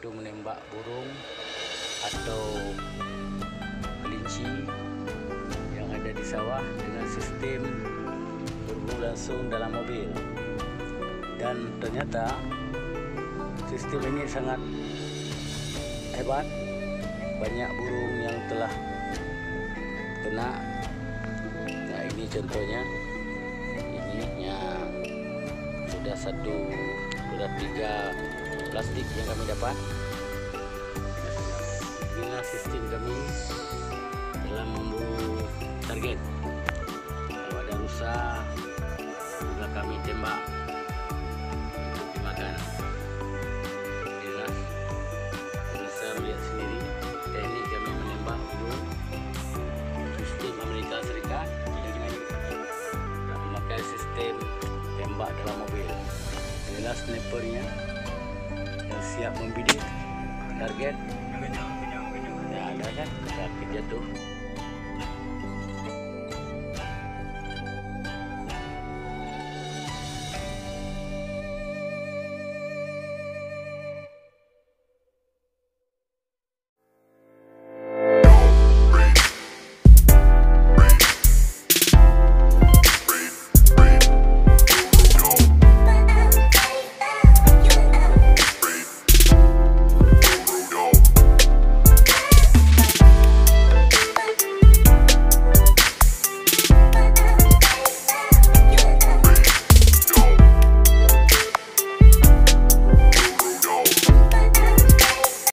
itu menembak burung atau kelinci yang ada di sawah dengan sistem berburu langsung dalam mobil. Dan ternyata sistem ini sangat hebat. Banyak burung yang telah kena. Nah, ini contohnya. Ini yang sudah 3 plastik yang kami dapat. Inilah sistem kami dalam memburu target. Kalau ada rusa, juga kami tembak untuk dimakan. Inilah bisa melihat sendiri teknik kami menembak burung sistem Amerika Serikat dan memakai sistem tembak dalam mobil. Inilah snipernya yang siap membidik target. Ada kan, sakit jatuh.